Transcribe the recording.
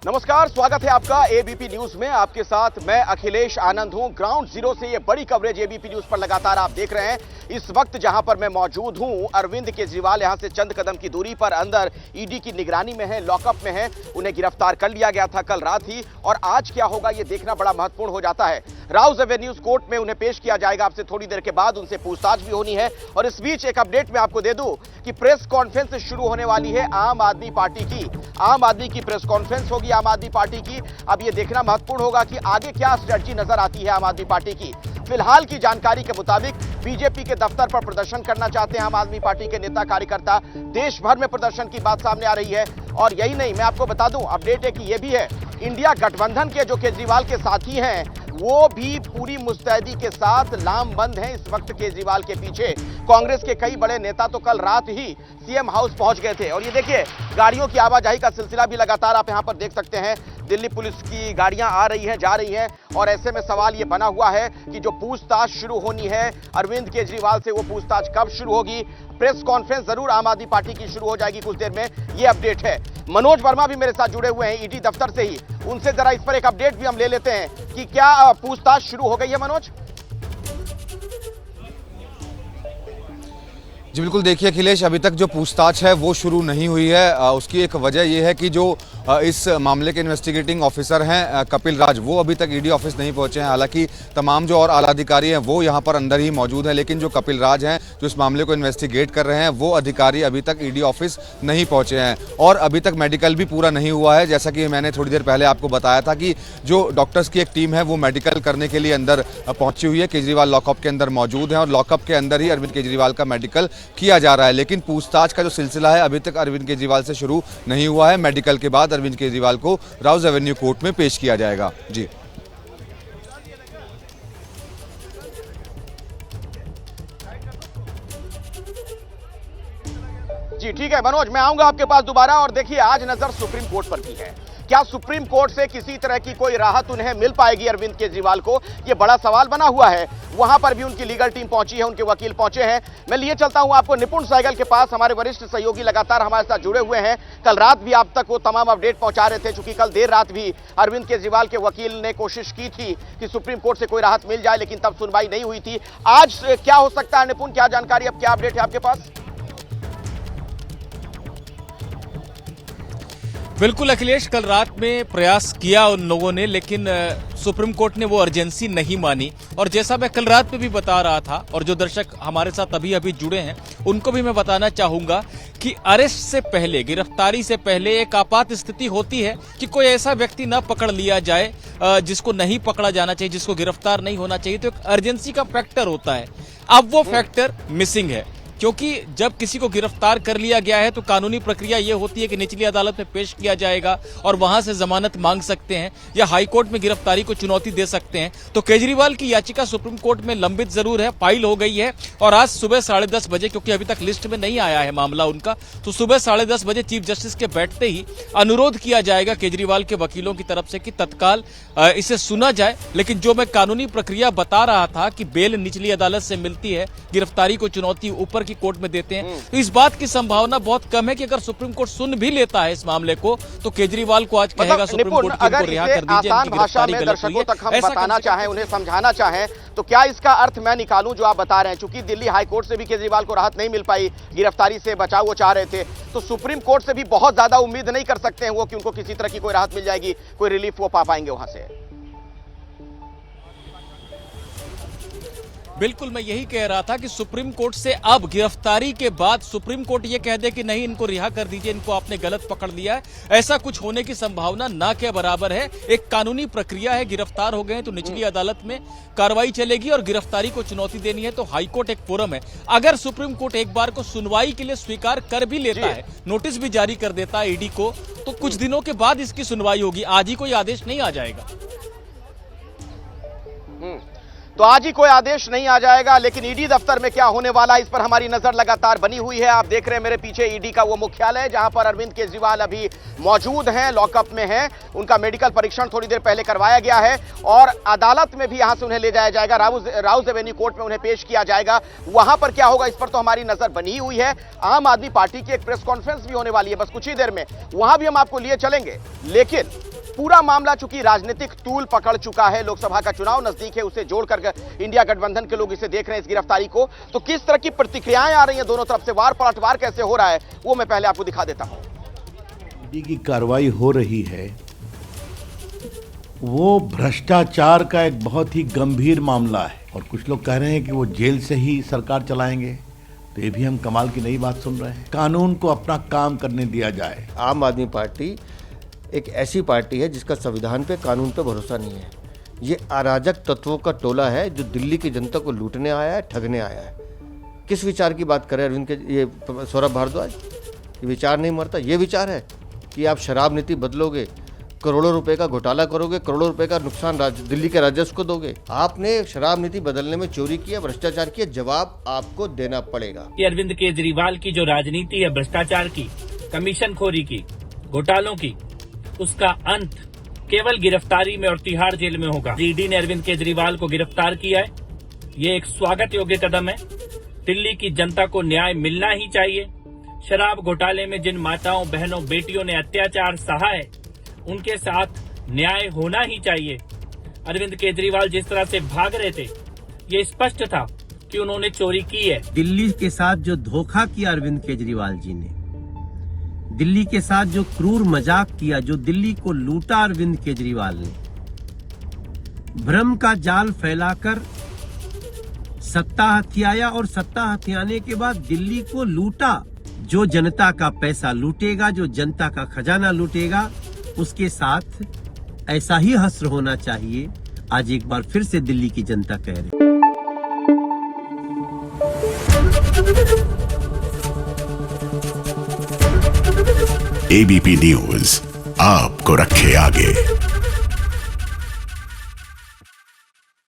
नमस्कार, स्वागत है आपका एबीपी न्यूज में। आपके साथ मैं अखिलेश आनंद हूं। ग्राउंड जीरो से ये बड़ी कवरेज एबीपी न्यूज पर लगातार आप देख रहे हैं। इस वक्त जहां पर मैं मौजूद हूं, अरविंद केजरीवाल यहां से चंद कदम की दूरी पर अंदर ईडी की निगरानी में है, लॉकअप में है। उन्हें गिरफ्तार कर लिया गया था कल रात ही, और आज क्या होगा ये देखना बड़ा महत्वपूर्ण हो जाता है। राउज एवेन्यूज कोर्ट में उन्हें पेश किया जाएगा आपसे थोड़ी देर के बाद। उनसे पूछताछ भी होनी है। और इस बीच एक अपडेट मैं आपको दे दूं कि प्रेस कॉन्फ्रेंस शुरू होने वाली है आम आदमी पार्टी की। आम आदमी की प्रेस कॉन्फ्रेंस होगी आम आदमी पार्टी की। अब यह देखना महत्वपूर्ण होगा कि आगे क्या स्ट्रेटजी नजर आती है आम आदमी पार्टी की। फिलहाल की जानकारी के मुताबिक बीजेपी के दफ्तर पर प्रदर्शन करना चाहते हैं आम आदमी पार्टी के नेता कार्यकर्ता। देश भर में प्रदर्शन की बात सामने आ रही है। और यही नहीं, मैं आपको बता दूं, अपडेट है कि यह भी है, इंडिया गठबंधन के जो केजरीवाल के साथी हैं वो भी पूरी मुस्तैदी के साथ लामबंद हैं इस वक्त केजरीवाल के पीछे। कांग्रेस के कई बड़े नेता तो कल रात ही सीएम हाउस पहुंच गए थे। और ये देखिए, गाड़ियों की आवाजाही का सिलसिला भी लगातार आप यहां पर देख सकते हैं। दिल्ली पुलिस की गाड़ियां आ रही हैं, जा रही हैं। और ऐसे में सवाल ये बना हुआ है कि जो पूछताछ शुरू होनी है अरविंद केजरीवाल से, वो पूछताछ कब शुरू होगी। प्रेस कॉन्फ्रेंस जरूर आम आदमी पार्टी की शुरू हो जाएगी कुछ देर में, ये अपडेट है। मनोज वर्मा भी मेरे साथ जुड़े हुए हैं ईडी दफ्तर से ही। उनसे जरा इस पर एक अपडेट भी हम ले लेते हैं कि क्या पूछताछ शुरू हो गई है। मनोज जी बिल्कुल, देखिए अखिलेश, अभी तक जो पूछताछ है वो शुरू नहीं हुई है। उसकी एक वजह यह है कि जो इस मामले के इन्वेस्टिगेटिंग ऑफिसर हैं कपिल राज, वो अभी तक ईडी ऑफिस नहीं पहुंचे हैं। हालांकि तमाम जो और आला अधिकारी हैं वो यहां पर अंदर ही मौजूद हैं, लेकिन जो कपिल राज हैं जो इस मामले को इन्वेस्टिगेट कर रहे हैं, वो अधिकारी अभी तक ईडी ऑफिस नहीं पहुंचे हैं। और अभी तक मेडिकल भी पूरा नहीं हुआ है। जैसा कि मैंने थोड़ी देर पहले आपको बताया था कि जो डॉक्टर्स की एक टीम है वो मेडिकल करने के लिए अंदर पहुंची हुई है। केजरीवाल लॉकअप के अंदर मौजूद है और लॉकअप के अंदर ही अरविंद केजरीवाल का मेडिकल किया जा रहा है। लेकिन पूछताछ का जो सिलसिला है अभी तक अरविंद केजरीवाल से शुरू नहीं हुआ है। मेडिकल के बाद अरविंद केजरीवाल को राउज एवेन्यू कोर्ट में पेश किया जाएगा। जी जी ठीक है मनोज, मैं आऊंगा आपके पास दोबारा। और देखिए, आज नजर सुप्रीम कोर्ट पर की है। क्या सुप्रीम कोर्ट से किसी तरह की कोई राहत उन्हें मिल पाएगी अरविंद केजरीवाल को, यह बड़ा सवाल बना हुआ है। वहां पर भी उनकी लीगल टीम पहुंची है, उनके वकील पहुंचे हैं। मैं लिए चलता हूं आपको निपुण सहगल के पास। हमारे वरिष्ठ सहयोगी लगातार हमारे साथ जुड़े हुए हैं। कल रात भी आप तक वो तमाम अपडेट पहुंचा रहे थे, चूंकि कल देर रात भी अरविंद केजरीवाल के वकील ने कोशिश की थी कि सुप्रीम कोर्ट से कोई राहत मिल जाए, लेकिन तब सुनवाई नहीं हुई थी। आज क्या हो सकता है निपुण, क्या जानकारी, अब क्या अपडेट है आपके पास? बिल्कुल अखिलेश, कल रात में प्रयास किया उन लोगों ने, लेकिन सुप्रीम कोर्ट ने वो अर्जेंसी नहीं मानी। और जैसा मैं कल रात में भी बता रहा था, और जो दर्शक हमारे साथ अभी अभी जुड़े हैं उनको भी मैं बताना चाहूंगा कि अरेस्ट से पहले, गिरफ्तारी से पहले एक आपात स्थिति होती है कि कोई ऐसा व्यक्ति न पकड़ लिया जाए जिसको नहीं पकड़ा जाना चाहिए, जिसको गिरफ्तार नहीं होना चाहिए। तो एक अर्जेंसी का फैक्टर होता है। अब वो फैक्टर मिसिंग है, क्योंकि जब किसी को गिरफ्तार कर लिया गया है तो कानूनी प्रक्रिया यह होती है कि निचली अदालत में पेश किया जाएगा और वहां से जमानत मांग सकते हैं या हाई कोर्ट में गिरफ्तारी को चुनौती दे सकते हैं। तो केजरीवाल की याचिका सुप्रीम कोर्ट में लंबित जरूर है, फाइल हो गई है। और आज सुबह 10:30 बजे, क्योंकि अभी तक लिस्ट में नहीं आया है मामला उनका, तो सुबह 10:30 बजे चीफ जस्टिस के बैठते ही अनुरोध किया जाएगा केजरीवाल के वकीलों की तरफ से कि तत्काल इसे सुना जाए। लेकिन जो मैं कानूनी प्रक्रिया बता रहा था कि बेल निचली अदालत से मिलती है, गिरफ्तारी को चुनौती ऊपर कोर्ट में देते हैं, तो इस बात की संभावना बहुत कम है कि अगर सुप्रीम कोर्ट सुन भी लेता है इस मामले को तो केजरीवाल को आज कहेगा सुप्रीम कोर्ट की इनको रिहा कर दीजिए, आसान भाषा में दर्शकों तक हम बताना चाहें, उन्हें समझाना चाहें, तो क्या इसका अर्थ मैं निकालूं जो आप बता रहे हैं? चूंकि दिल्ली हाई कोर्ट से भी केजरीवाल को राहत नहीं मिल पाई, गिरफ्तारी से बचाव वो चाह रहे थे, तो सुप्रीम कोर्ट से भी बहुत ज्यादा उम्मीद नहीं कर सकते हैं वो कि उनको किसी तरह की कोई राहत मिल जाएगी, कोई रिलीफ वो पा पाएंगे वहां से। बिल्कुल, मैं यही कह रहा था कि सुप्रीम कोर्ट से अब गिरफ्तारी के बाद सुप्रीम कोर्ट ये कह दे कि नहीं, इनको रिहा कर दीजिए, इनको आपने गलत पकड़ लिया है, ऐसा कुछ होने की संभावना ना के बराबर है। एक कानूनी प्रक्रिया है, गिरफ्तार हो गए हैं तो निचली अदालत में कार्रवाई चलेगी और गिरफ्तारी को चुनौती देनी है तो हाईकोर्ट एक फोरम है। अगर सुप्रीम कोर्ट एक बार को सुनवाई के लिए स्वीकार कर भी लेता है, नोटिस भी जारी कर देता है ईडी को, तो कुछ दिनों के बाद इसकी सुनवाई होगी। आज ही कोई आदेश नहीं आ जाएगा। तो आज ही कोई आदेश नहीं आ जाएगा, लेकिन ईडी दफ्तर में क्या होने वाला है इस पर हमारी नजर लगातार बनी हुई है। आप देख रहे हैं मेरे पीछे ईडी का वो मुख्यालय जहां पर अरविंद केजरीवाल अभी मौजूद हैं, लॉकअप में हैं। उनका मेडिकल परीक्षण थोड़ी देर पहले करवाया गया है और अदालत में भी यहां से उन्हें ले जाया जाएगा, राउज एवेन्यू कोर्ट में उन्हें पेश किया जाएगा। वहां पर क्या होगा इस पर तो हमारी नजर बनी हुई है। आम आदमी पार्टी की एक प्रेस कॉन्फ्रेंस भी होने वाली है बस कुछ ही देर में, वहां भी हम आपको लिए चलेंगे। लेकिन पूरा मामला चूंकि राजनीतिक तूल पकड़ चुका है, लोकसभा का चुनाव नजदीक है, उसे जोड़कर इंडिया गठबंधन के लोग इसे देख रहे हैं, इस गिरफ्तारी को, तो किस तरह की प्रतिक्रियाएं आ रही हैं दोनों तरफ से, वार पलटवार कैसे हो रहा है, वो मैं पहले आपको दिखा देता हूं। ईडी की कार्रवाई हो रही है, वो भ्रष्टाचार का एक बहुत ही गंभीर मामला है और कुछ लोग कह रहे हैं कि वो जेल से ही सरकार चलाएंगे, तो ये भी हम कमाल की नई बात सुन रहे हैं। कानून को अपना काम करने दिया जाए। आम आदमी पार्टी एक ऐसी पार्टी है जिसका संविधान पे, कानून पे भरोसा नहीं है। ये अराजक तत्वों का टोला है जो दिल्ली की जनता को लूटने आया है, ठगने आया है। किस विचार की बात कर रहे हैं अरविंद के ये सौरभ भारद्वाज? ये विचार नहीं मरता। ये विचार है कि आप शराब नीति बदलोगे, करोड़ों रुपए का घोटाला करोगे, करोड़ों रुपए का नुकसान दिल्ली के राजस्व को दोगे। आपने शराब नीति बदलने में चोरी किया, भ्रष्टाचार किया, जवाब आपको देना पड़ेगा। अरविंद केजरीवाल की जो राजनीति है भ्रष्टाचार की, कमीशनखोरी की, घोटालों की, उसका अंत केवल गिरफ्तारी में और तिहाड़ जेल में होगा। ईडी ने अरविंद केजरीवाल को गिरफ्तार किया है, ये एक स्वागत योग्य कदम है। दिल्ली की जनता को न्याय मिलना ही चाहिए। शराब घोटाले में जिन माताओं, बहनों, बेटियों ने अत्याचार सहा है, उनके साथ न्याय होना ही चाहिए। अरविंद केजरीवाल जिस तरह से भाग रहे थे, ये स्पष्ट था कि उन्होंने चोरी की है। दिल्ली के साथ जो धोखा किया अरविंद केजरीवाल जी ने, दिल्ली के साथ जो क्रूर मजाक किया, जो दिल्ली को लूटा अरविंद केजरीवाल ने, भ्रम का जाल फैलाकर सत्ता हथियाया और सत्ता हथियाने के बाद दिल्ली को लूटा। जो जनता का पैसा लूटेगा, जो जनता का खजाना लूटेगा, उसके साथ ऐसा ही हश्र होना चाहिए। आज एक बार फिर से दिल्ली की जनता कह रही है। एबीपी न्यूज आपको रखे आगे।